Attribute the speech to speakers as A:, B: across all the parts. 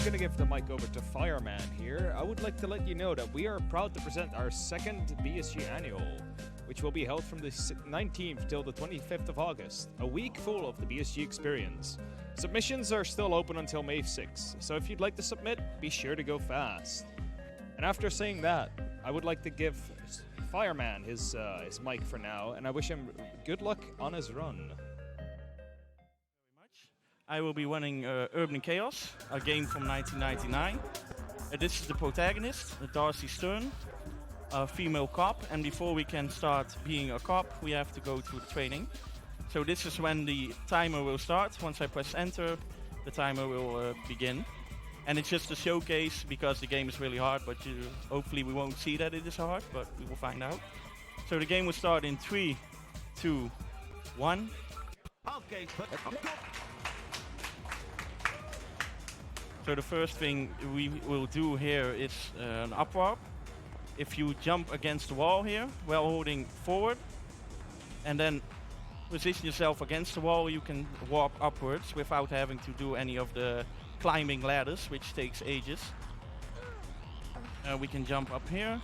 A: going to give the mic over to Fireman here, I would like to let you know that we are proud to present our second BSG annual, which will be held from the 19th till the 25th of August, a week full of the BSG experience. Submissions are still open until May 6th, so if you'd like to submit, be sure to go fast. And after saying that, I would like to give Fireman his mic for now, and I wish him good luck on his run.
B: I will be running Urban Chaos, a game from 1999. This is the protagonist, Darcy Stern, a female cop, and before we can start being a cop, we have to go through the training. So this is when the timer will start. Once I press enter, the timer will begin. And it's just a showcase because the game is really hard, but hopefully we won't see that it is hard, but we will find out. So the game will start in 3, 2, 1. Okay. So the first thing we will do here is an up warp. If you jump against the wall here while holding forward and then position yourself against the wall, you can warp upwards without having to do any of the climbing ladders, which takes ages. We can jump up here.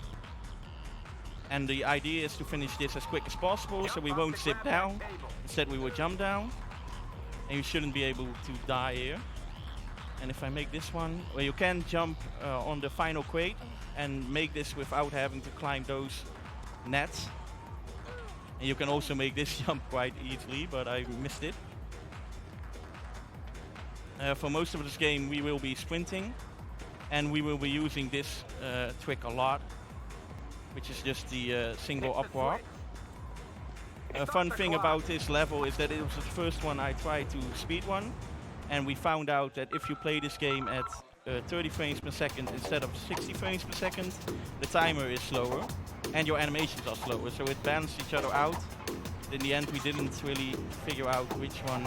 B: And the idea is to finish this as quick as possible, so we won't zip down. Instead we will jump down. And you shouldn't be able to die here. And if I make this one, well, you can jump on the final crate and make this without having to climb those nets. And you can also make this jump quite easily, but I missed it. For most of this game we will be sprinting, and we will be using this trick a lot, which is just the single up warp. A fun thing about this level is that it was the first one I tried to speedrun. And we found out that if you play this game at 30 frames per second instead of 60 frames per second, the timer is slower and your animations are slower, so it balances each other out. In the end we didn't really figure out which one.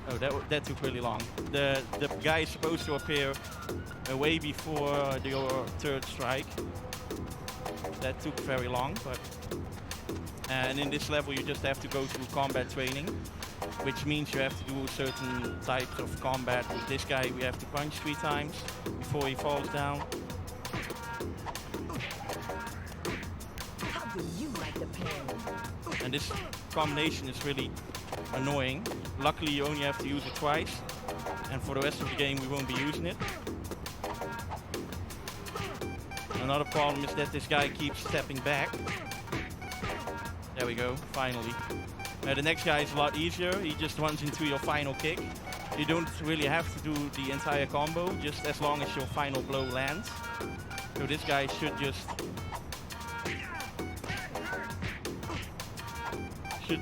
B: Oh, that took really long. The guy is supposed to appear way before your third strike. That took very long, but and in this level you just have to go through combat training, which means you have to do certain types of combat. With this guy we have to punch 3 times before he falls down.
C: How do you like the pen?
B: And this combination is really annoying. Luckily you only have to use it twice, and for the rest of the game we won't be using it. Another problem is that this guy keeps stepping back. There we go, finally. The next guy is a lot easier. He just runs into your final kick. You don't really have to do the entire combo, just as long as your final blow lands. So this guy should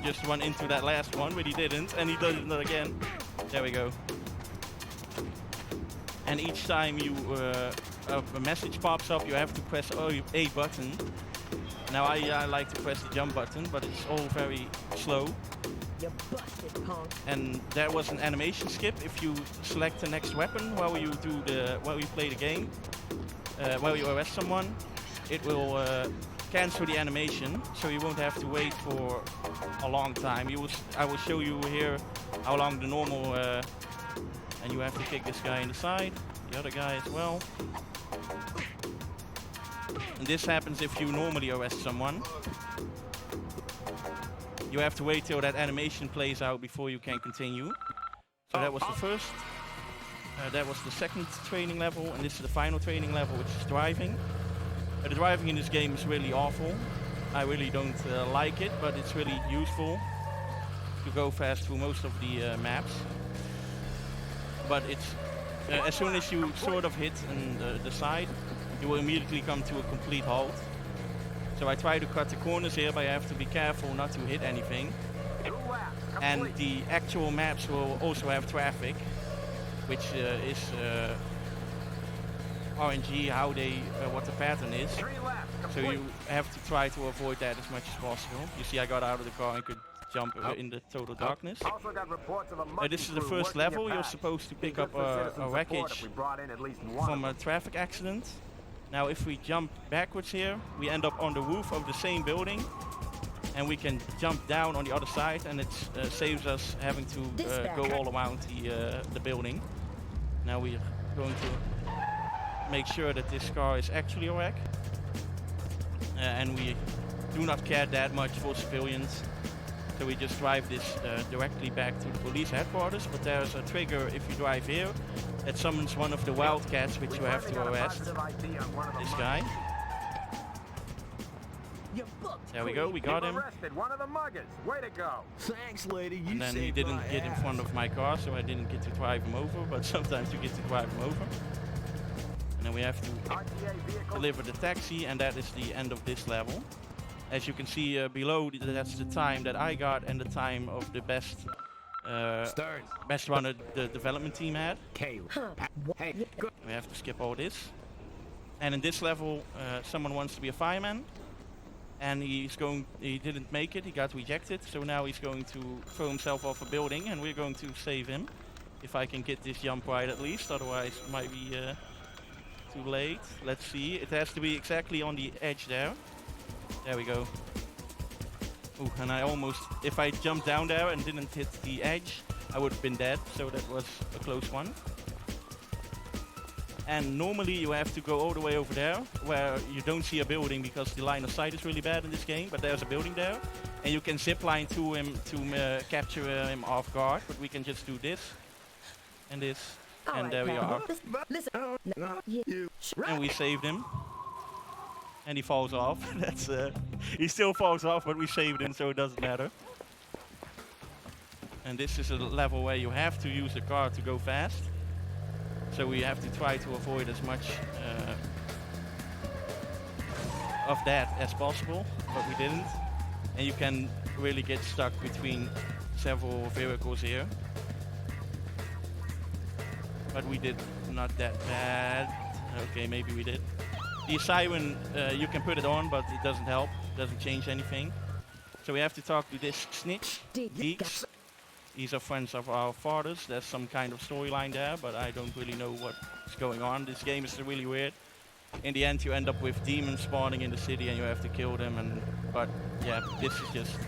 B: just run into that last one, but he didn't, and he does it again. There we go. And each time a message pops up, you have to press a button. Now I like to press the jump button, but it's all very slow.
C: You busted, punk.
B: And there was an animation skip. If you select the next weapon while you play the game, while you arrest someone, it will cancel the animation, so you won't have to wait for a long time. I will show you here how long the normal, and you have to kick this guy in the side, the other guy as well. And this happens if you normally arrest someone. You have to wait till that animation plays out before you can continue. So that was the first. That was the second training level, and this is the final training level, which is driving. The driving in this game is really awful. I really don't like it, but it's really useful to go fast through most of the maps. But it's as soon as you sort of hit the side, you will immediately come to a complete halt. So I try to cut the corners here, but I have to be careful not to hit anything. And the actual maps will also have traffic, which is RNG, how what the pattern is. So you have to try to avoid that as much as possible. You see I got out of the car and could jump in the total darkness. This is the first level. You're supposed to pick up a wreckage from a traffic accident. Now if we jump backwards here, we end up on the roof of the same building, and we can jump down on the other side, and it saves us having to go all around the building. Now we're going to make sure that this car is actually a wreck. And we do not care that much for civilians. So we just drive this directly back to the police headquarters. But there's a trigger if you drive here that summons one of the wildcats, which you have to arrest. This guy.
C: You're booked,
B: There we go, we got him.
D: Arrested one of the muggers. Way to go.
E: Thanks, lady. You
B: And then he
E: saved
B: didn't
E: my
B: get in
E: ass.
B: front of my car, so I didn't get to drive him over. But sometimes you get to drive him over. And then we have to
D: RTA vehicle.
B: deliver the taxi, and that is the end of this level. As you can see below, that's the time that I got and the time of the best runner the development team had.
D: Hey, good.
B: We have to skip all this. And in this level, someone wants to be a fireman, and he didn't make it, he got rejected, so now he's going to throw himself off a building, and we're going to save him. If I can get this jump right at least, otherwise it might be too late. Let's see, it has to be exactly on the edge there. There we go. Ooh, and I almost, if I jumped down there and didn't hit the edge, I would have been dead, so that was a close one. And normally you have to go all the way over there, where you don't see a building because the line of sight is really bad in this game, but there's a building there. And you can zipline to him to capture him off guard, but we can just do this, and this, and there we are.
C: Listen.
B: And we saved him. And he falls off. That's he still falls off, but we saved him, so it doesn't matter. And this is a level where you have to use the car to go fast. So we have to try to avoid as much of that as possible, but we didn't. And you can really get stuck between several vehicles here. But we did not that bad. Okay, maybe we did. The siren, you can put it on, but it doesn't help. Doesn't change anything. So we have to talk to this snitch, Geeks. These are friends of our fathers. There's some kind of storyline there, but I don't really know what's going on. This game is really weird. In the end, you end up with demons spawning in the city, and you have to kill them. But yeah, this is just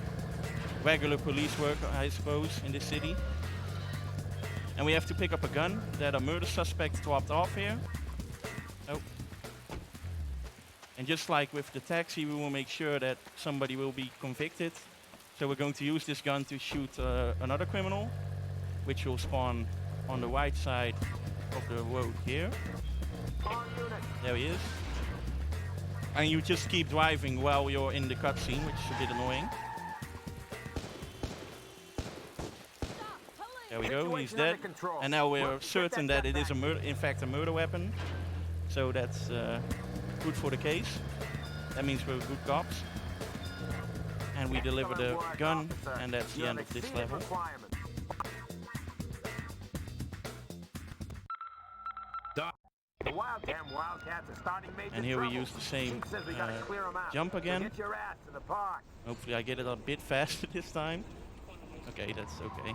B: regular police work, I suppose, in this city. And we have to pick up a gun that a murder suspect dropped off here. Oh. And just like with the taxi, we will make sure that somebody will be convicted. So we're going to use this gun to shoot another criminal, which will spawn on the right side of the road here. There he is. And you just keep driving while you're in the cutscene, which is a bit annoying. There we go, he's dead. And now we're certain that it is in fact a murder weapon. So that's good for the case. That means we're good cops. And we deliver the gun, and that's the end of this level. And here we use the same jump again. Hopefully I get it a bit faster this time. Okay, that's okay.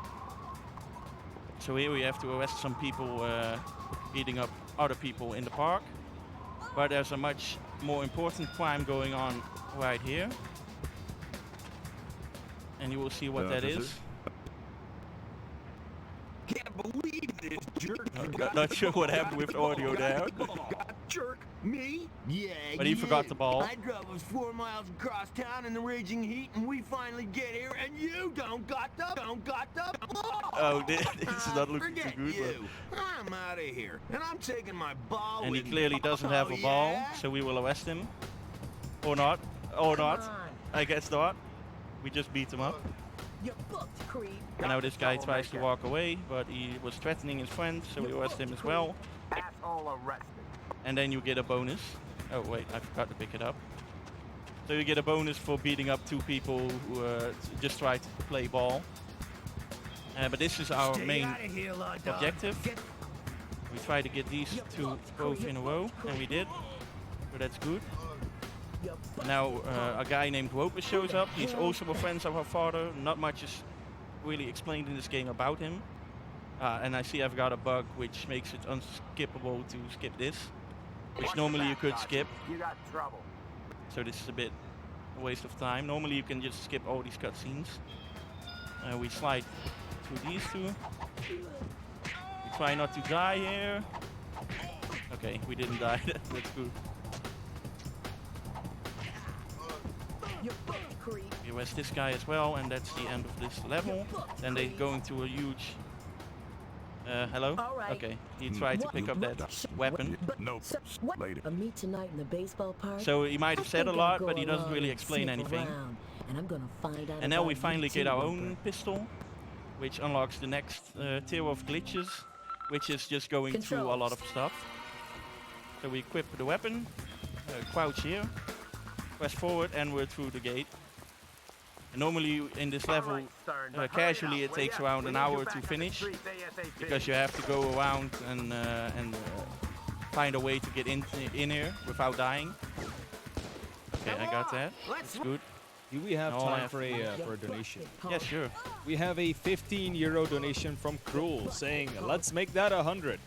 B: So here we have to arrest some people beating up other people in the park. But there's a much more important crime going on right here. And you will see what that is.
E: Can't believe this jerk.
B: Not sure what happened with the audio there.
E: Jerk? Me? Yeah.
B: But he forgot the ball.
E: I drove us 4 miles across town in the raging heat, and we finally get here, and you don't got the.
B: Oh, this is not looking too
E: Forget
B: good.
E: you. I'm out of here, and I'm taking my ball.
B: And he
E: with
B: clearly
E: me.
B: doesn't have a ball,
E: Yeah?
B: so we will arrest him. Or not. Or not. I guess not. We just beat him up.
C: You're booked, creep.
B: And now this guy tries to walk away, but he was threatening his friend, so we arrest him as well.
D: Asshole arrested.
B: And then you get a bonus. Oh wait, I forgot to pick it up. So you get a bonus for beating up 2 people who just tried to play ball. But this is our main objective. We try to get these 2 both in a row, and we did. So that's good. Now a guy named Roper shows up. He's also a friend of our father. Not much is really explained in this game about him. And I see I've got a bug which makes it unskippable to skip this. Which normally you could skip.
D: You got trouble.
B: So this is a bit a waste of time. Normally you can just skip all these cutscenes. We slide through these 2. We try not to die here. Okay, we didn't die. That's good.
C: You're booked, creep.
B: We arrest this guy as well, and that's the end of this level. Then they go into a huge... hello?
C: All right.
B: Okay, he tried to pick up that weapon.
D: Nope.
C: What?
D: Later.
C: A meet tonight in the baseball park?
B: So he might have said a
C: I think I'll
B: lot,
C: go
B: but he doesn't
C: along
B: really
C: and
B: explain
C: sniff
B: anything.
C: around, and I'm gonna find out
B: And now
C: about
B: we
C: you
B: finally get
C: too,
B: our
C: Lumber.
B: own pistol, which unlocks the next tier of glitches, which is just going through a lot of stuff. So we equip the weapon, crouch here, press forward, and we're through the gate. And normally in this level, casually it takes around an hour to finish, because you have to go around and find a way to get in here without dying. Okay, I got that. That's good.
A: Do we have
B: No,
A: time
B: I
A: for a donation?
B: Yeah, sure.
A: We have a 15 euro donation from Cruel saying, let's make that 100.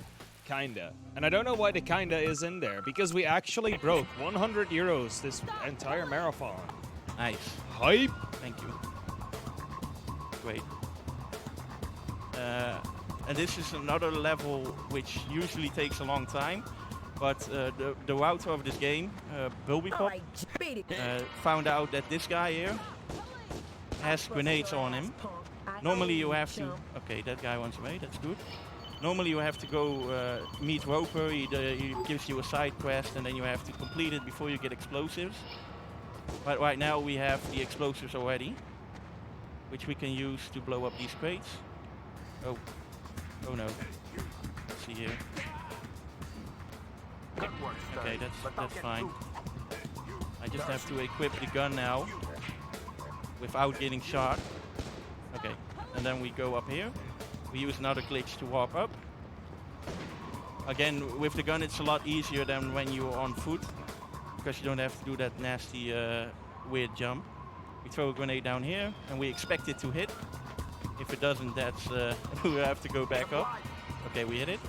A: Kinda. And I don't know why the kinda is in there, because we actually broke 100 euros this entire marathon.
B: Nice.
A: Hype!
B: Thank you. Great. And this is another level which usually takes a long time, but the router of this game,
C: All
B: Bulbipop,
C: right, beat it.
B: found out that this guy here has grenades on him. Normally you have to... Okay, that guy wants away, that's good. Normally you have to go meet Roper, he gives you a side quest and then you have to complete it before you get explosives. But right now we have the explosives already, which we can use to blow up these crates. Oh no. Let's see here. Okay, that's fine. I just have to equip the gun now without getting shot. Okay, and then we go up here. We use another glitch to warp up. Again, with the gun it's a lot easier than when you're on foot, because you don't have to do that nasty weird jump. We throw a grenade down here and we expect it to hit. If it doesn't, that's we have to go back up. Okay, we hit it.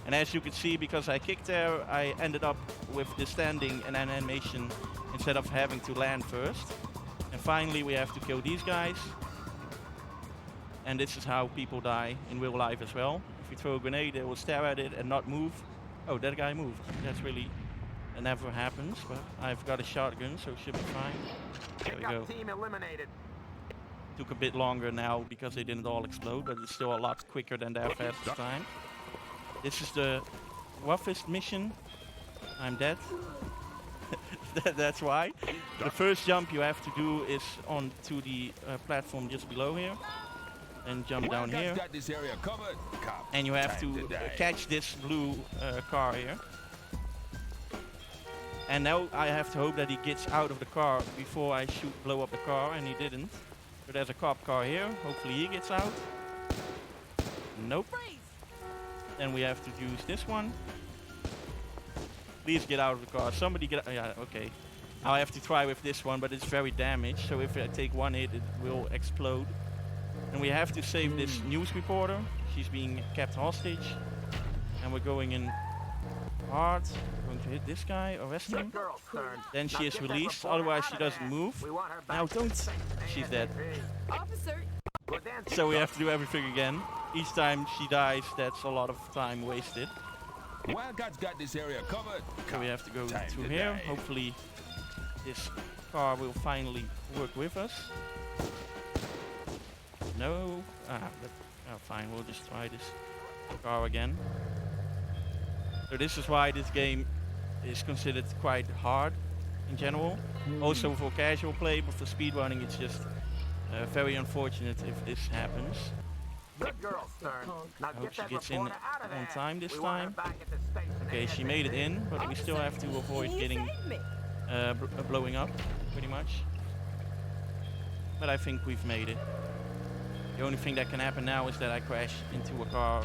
B: And as you can see, because I kicked there, I ended up with the standing and an animation instead of having to land first. And finally we have to kill these guys. And this is how people die in real life as well. If you throw a grenade, they will stare at it and not move. Oh, that guy moved. That's really... It never happens, but I've got a shotgun, so it should be fine. There we go.
D: Team eliminated.
B: Took a bit longer now because they didn't all explode, but it's still a lot quicker than their fastest time. This is the roughest mission. I'm dead. That's why. The first jump you have to do is onto the platform just below here. And jump down here.
F: Got this area covered. Cop,
B: And you have
F: time
B: to
F: die.
B: catch this blue car here. And now I have to hope that he gets out of the car before I blow up the car, and he didn't. But there's a cop car here. Hopefully he gets out. Nope. Then we have to use this one. Please get out of the car. Somebody get out. Yeah, okay. Now I have to try with this one, but it's very damaged. So if I take one hit, it will explode. And we have to save this news reporter. She's being kept hostage. And we're going in hard. We're going to hit this guy, arrest him. Then she is released, otherwise she doesn't move. Now don't. She's dead.
C: Officer.
B: So we have to do everything again. Each time she dies, that's a lot of time wasted.
F: Wildcats got this area covered.
B: So we have to go
F: Time
B: through
F: to
B: here.
F: die.
B: Hopefully this car will finally work with us. No. Fine, we'll just try this car again. So this is why this game is considered quite hard in general. Also for casual play, but for speedrunning it's just very unfortunate if this happens.
D: Good girl, Stern. Now
B: I hope
D: get
B: she
D: that
B: gets in
D: reporter out of
B: on
D: there.
B: time this
D: We want her
B: time.
D: back at the station
B: Okay, she made it in, but we still have to avoid getting blowing up, pretty much. But I think we've made it. The only thing that can happen now is that I crash into a car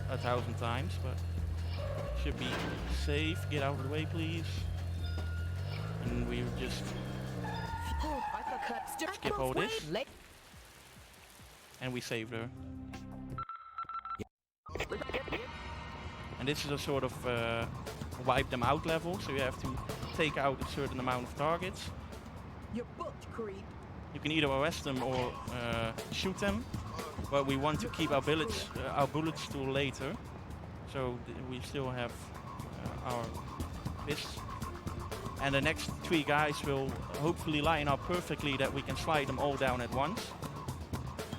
B: 1,000 times, but should be safe. Get out of the way, please. And we just skip all this. And we saved her. And this is a sort of wipe them out level, so you have to take out a certain amount of targets.
C: You're booked, creep.
B: You can either arrest them or shoot them, but we want to keep our bullets till later. So we still have our fists. And the next 3 guys will hopefully line up perfectly that we can slide them all down at once.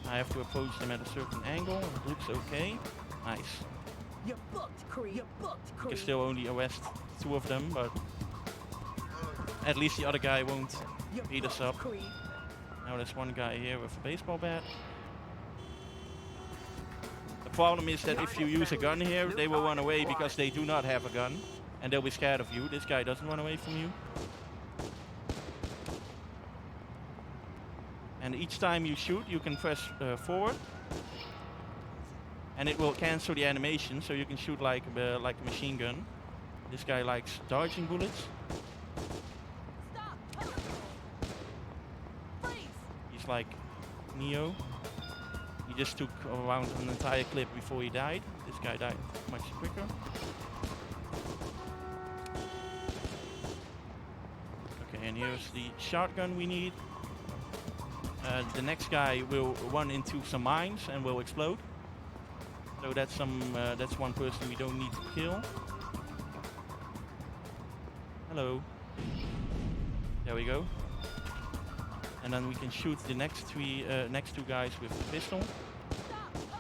B: I have to approach them at a certain angle. It looks okay. Nice.
C: You're booked, Creed. You're booked,
B: We can
C: Creed.
B: still only arrest 2 of them, but at least the other guy won't
C: You're
B: beat us
C: booked,
B: up.
C: Creed.
B: Now there's one guy here with a baseball bat. The problem is that if you use a gun here, they will run away because they do not have a gun. And they'll be scared of you. This guy doesn't run away from you. And each time you shoot, you can press forward. And it will cancel the animation, so you can shoot like a machine gun. This guy likes dodging bullets.
C: Stop. Freeze.
B: He's like Neo. He just took around an entire clip before he died. This guy died much quicker. Okay, and here's the shotgun we need. The next guy will run into some mines and will explode. So that's one person we don't need to kill. Hello. There we go. And then we can shoot the next 2 guys with the pistol.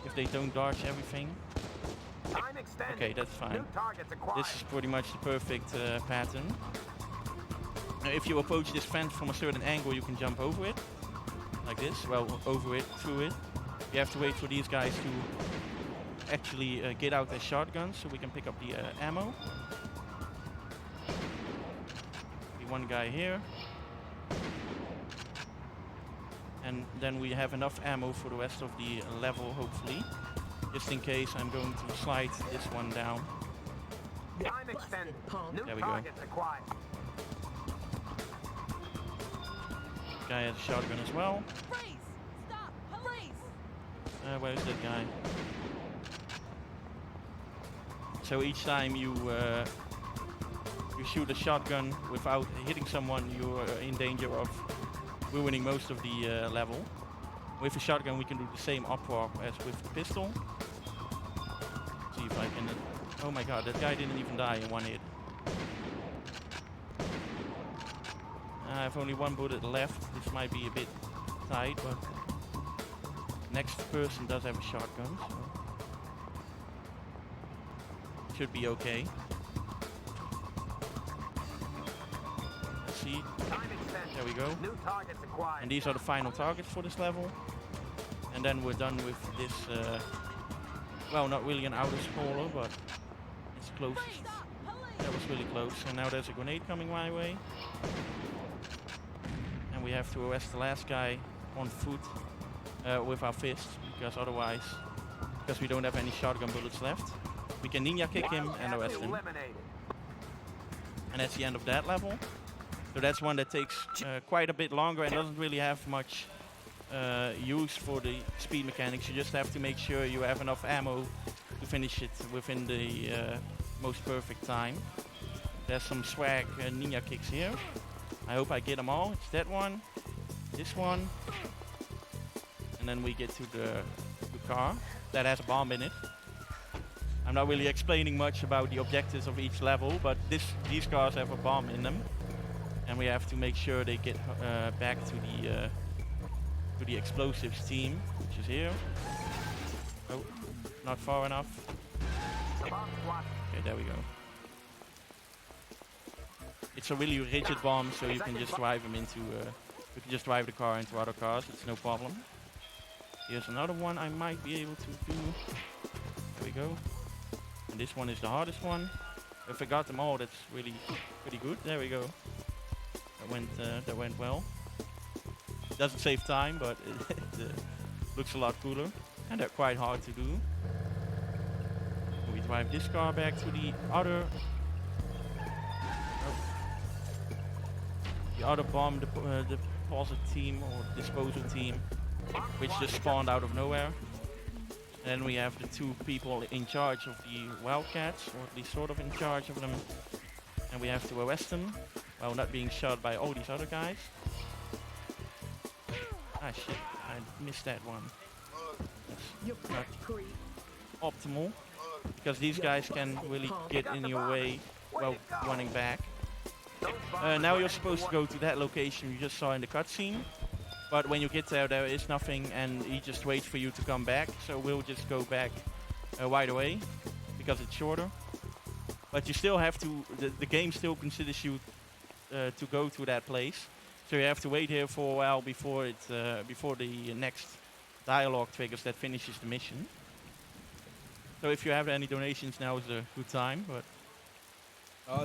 B: If they don't dodge everything.
D: Time extended.
B: Okay, that's fine.
D: New targets acquired.
B: This is pretty much the perfect pattern. Now, if you approach this fence from a certain angle, you can jump over it. Like this. Well, over it, through it. You have to wait for these guys to actually get out their shotguns so we can pick up the ammo. One guy here. And then we have enough ammo for the rest of the level, hopefully. Just in case, I'm going to slide this one down.
D: Time extended. New
B: There we go.
D: targets acquired.
B: Guy has a shotgun as well.
C: Freeze. Stop. Freeze.
B: Where's that guy? So each time you shoot a shotgun without hitting someone, you're in danger of ruining most of the level. With a shotgun we can do the same upwarp as with the pistol. See if I can... Oh my god, that guy didn't even die in one hit. I have only 1 bullet left. This might be a bit tight, but next person does have a shotgun, so should be okay. Let's see. There we go.
D: New targets acquired.
B: And these are the final targets for this level. And then we're done with this, well, not really an outer scroller, but it's close. That was really close. So now there's a grenade coming my way. And we have to arrest the last guy on foot with our fists, because we don't have any shotgun bullets left. We can ninja kick him and arrest him. And that's the end of that level. So that's one that takes quite a bit longer and doesn't really have much use for the speed mechanics. You just have to make sure you have enough ammo to finish it within the most perfect time. There's some swag ninja kicks here. I hope I get them all. It's that one, this one, and then we get to the car that has a bomb in it. I'm not really explaining much about the objectives of each level, but these cars have a bomb in them, and we have to make sure they get back to the explosives team, which is here. Oh, not far enough. Okay, there we go. It's a really rigid bomb, so you can just drive them into. You can just drive the car into other cars. It's no problem. Here's another one I might be able to do. There we go. And this one is the hardest one. If I got them all, that's really pretty good. There we go. That went well. Doesn't save time, but it looks a lot cooler. And they're quite hard to do. We drive this car back to the other. The other bomb deposit team or disposal team, which just spawned out of nowhere. Then we have the 2 people in charge of the Wildcats, or at least sort of in charge of them. And we have to arrest them while not being shot by all these other guys. Ah shit, I missed that one. That's not optimal, because these guys can really get in your way well, running back. Now you're supposed to go to that location you just saw in the cutscene. But when you get there, there is nothing, and he just waits for you to come back. So we'll just go back right away, because it's shorter. But you still have to, the game still considers you to go to that place. So you have to wait here for a while before the next dialogue triggers that finishes the mission. So if you have any donations, now is a good time. But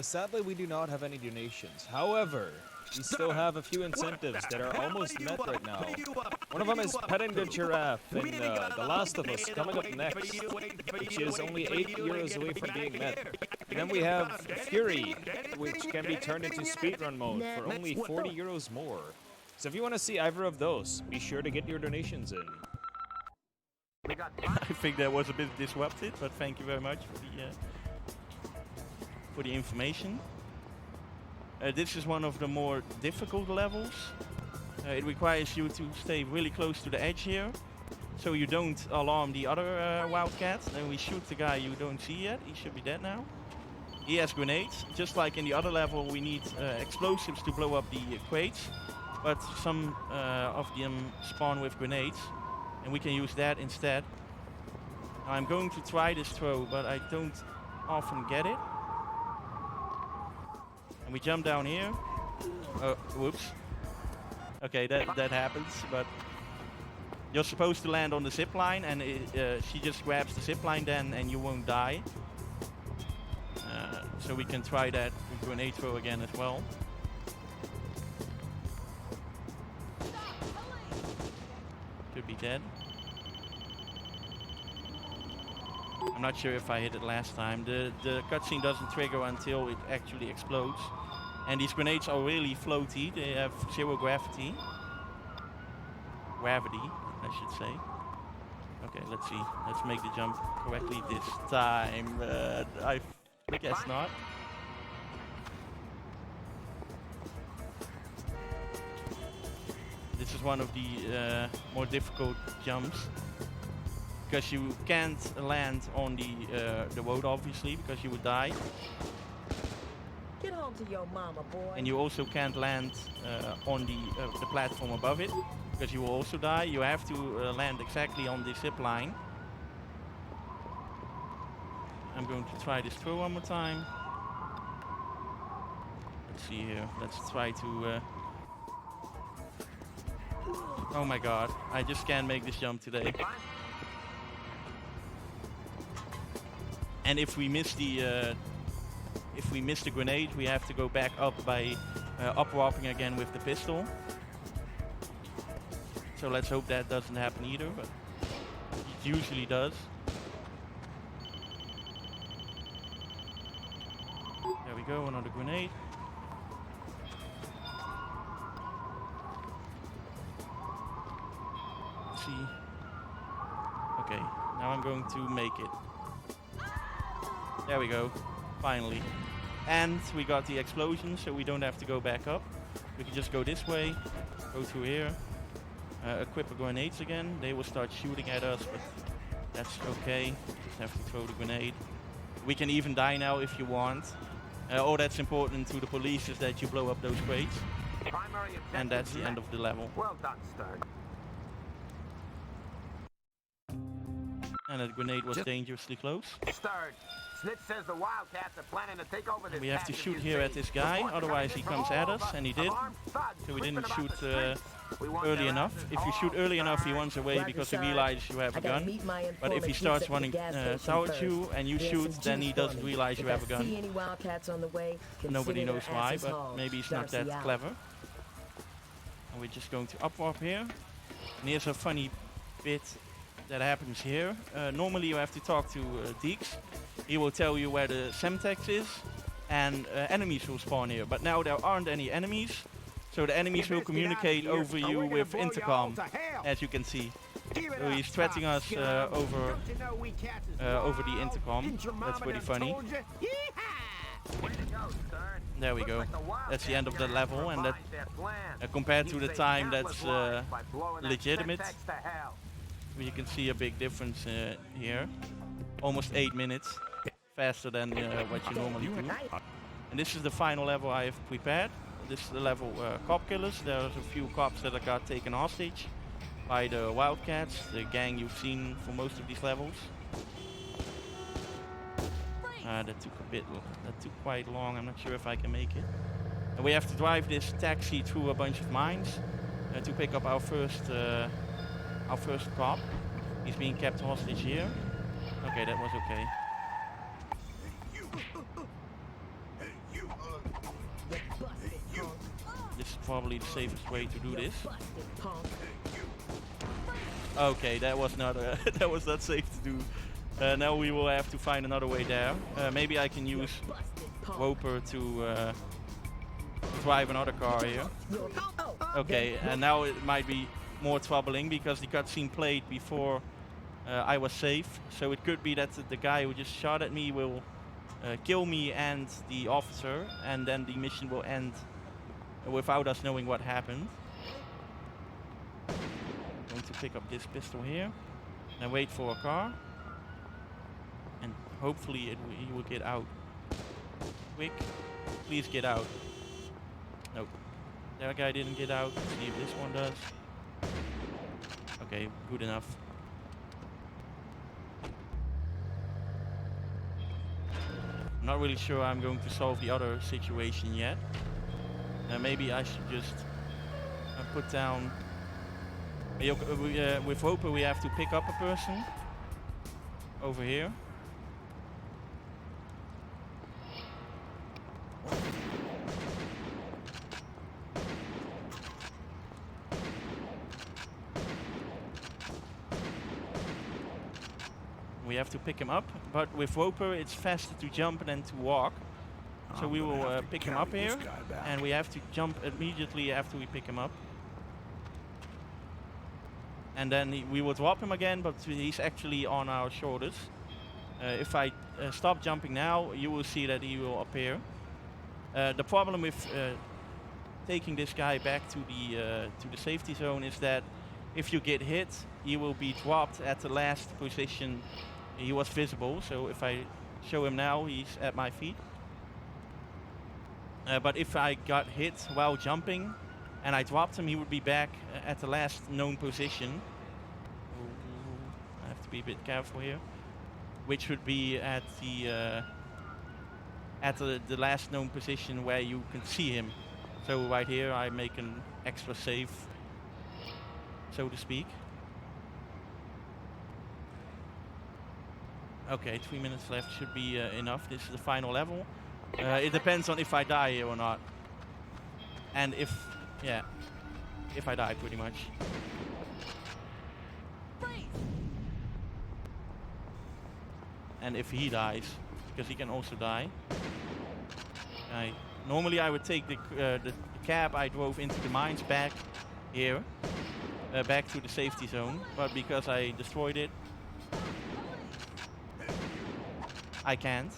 A: sadly, we do not have any donations. However, we still have a few incentives that are almost met right now. One of them is petting the giraffe in The Last of Us coming up next, which is only €8 away from being met. And then we have Fury, which can be turned into speedrun mode for only €40 more. So if you want to see either of those, be sure to get your donations in.
B: I think that was a bit disrupted, but thank you very much for the information. This is one of the more difficult levels. It requires you to stay really close to the edge here, so you don't alarm the other wildcats. Then we shoot the guy you don't see yet. He should be dead now. He has grenades. Just like in the other level, we need explosives to blow up the crates, but some of them spawn with grenades, and we can use that instead. Now I'm going to try this throw, but I don't often get it. And we jump down here. Oh, whoops. Okay, that happens, but you're supposed to land on the zip line, and she just grabs the zip line then, and you won't die. So we can try that with grenade throw again as well. Could be dead. I'm not sure if I hit it last time. The cutscene doesn't trigger until it actually explodes. And these grenades are really floaty. They have 0 gravity. Gravity, I should say. Okay, let's see. Let's make the jump correctly this time. I guess not. This is one of the more difficult jumps, because you can't land on the road, obviously, because you would die.
C: Get home to your mama, boy.
B: And you also can't land on the platform above it, because you will also die. You have to land exactly on the zip line. I'm going to try this throw one more time. Let's see here. Let's try to... Oh my god, I just can't make this jump today. And if we miss the grenade, we have to go back up by up-warping again with the pistol. So let's hope that doesn't happen either, but it usually does. There we go, another grenade. Let's see. Okay, now I'm going to make it. There we go, finally. And we got the explosion, so we don't have to go back up. We can just go this way, go through here, equip the grenades again. They will start shooting at us, but that's okay. Just have to throw the grenade. We can even die now if you want. All that's important to the police is that you blow up those crates. And that's the end of the level.
D: Well done, Stern.
B: And that grenade was dangerously close.
D: Stern, Snitch says the Wildcats are planning to take over this.
B: We have to shoot here at this guy, otherwise he comes at us, and he did. So we didn't shoot early enough. If you shoot early enough, he runs away because he realizes you have a gun. But if he starts running towards you and you shoot, then he doesn't realize you have a gun. Nobody knows why, but maybe he's not that clever. And we're just going to up-warp here. And here's a funny bit that happens here. Normally you have to talk to Deeks. He will tell you where the Semtex is, and enemies will spawn here. But now there aren't any enemies, so the enemies will communicate over you with intercom, as you can see. So he's threatening us over the intercom. That's pretty funny. There we go. That's the end of the level, and that compared to the time, that's legitimate. You can see a big difference here. Almost 8 minutes, faster than what you normally do. And this is the final level I have prepared. This is the level cop killers. There's a few cops that got taken hostage by the Wildcats, the gang you've seen for most of these levels. That took quite long. I'm not sure if I can make it. And we have to drive this taxi through a bunch of mines to pick up our first cop. He's being kept hostage here. Okay, that was okay. This is probably the safest way to do this. Okay, that was not that was not safe to do. Now we will have to find another way there. Maybe I can use Roper to drive another car here. Okay, and now it might be more troubling because the cutscene played before I was safe. So it could be that the guy who just shot at me will kill me and the officer, and then the mission will end without us knowing what happened. I'm going to pick up this pistol here and wait for a car. And hopefully he will get out quick. Please get out. Nope. That guy didn't get out. Let's see if this one does. Okay, good enough. I'm not really sure I'm going to solve the other situation yet. Maybe I should just put down... with Roper we have to pick up a person over here. We have to pick him up, but with Roper it's faster to jump than to walk. So we will pick him up here, and we have to jump immediately after we pick him up. And then we will drop him again, but he's actually on our shoulders. If I stop jumping now, you will see that he will appear. The problem with taking this guy back to the safety zone is that if you get hit, he will be dropped at the last position he was visible. So if I show him now, he's at my feet. But if I got hit while jumping and I dropped him, he would be back at the last known position. I have to be a bit careful here. Which would be at the last known position where you can see him. So right here I make an extra save, so to speak. Okay, 3 minutes left should be enough. This is the final level. It depends on if I die here or not. And if I die pretty much. And if he dies, because he can also die. Normally I would take the cab I drove into the mines back here, back to the safety zone, but because I destroyed it, I can't.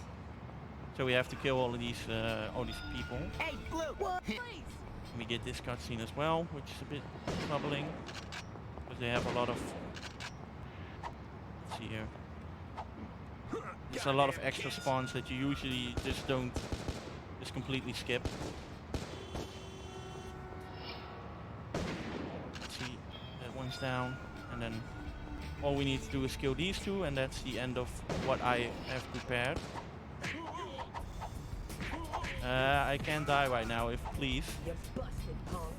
B: So we have to kill all of these people.
E: Hey, Blue!
B: We get this cutscene as well, which is a bit troubling, because they have a lot of... Let's see here. There's a lot of extra spawns that you usually just don't, just completely skip. Let's see, that one's down, and then all we need to do is kill these two, and that's the end of what I have prepared. I can't die right now, if please.
C: You're busted, punk.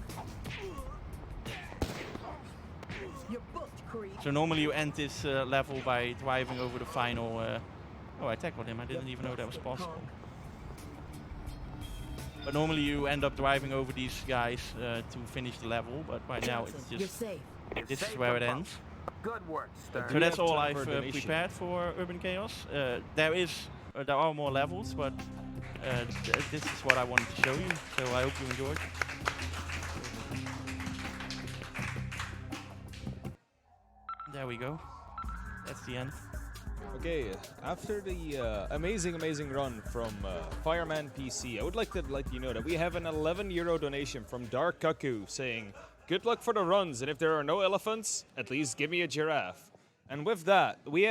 C: You're booked, creep.
B: So normally you end this level by driving over the final... oh, I tackled him. I didn't even know that was possible. But normally you end up driving over these guys to finish the level, but right now it's just... This is where it ends.
D: Good work, Stern.
B: So that's all I've prepared for Urban Chaos. There are more levels, but this is what I wanted to show you. So I hope you enjoyed. There we go. That's the end.
A: Okay, after the amazing run from FiremanPC, I would like to let you know that we have an €11 donation from Dark Cuckoo saying, "Good luck for the runs, and if there are no elephants, at least give me a giraffe." And with that, we have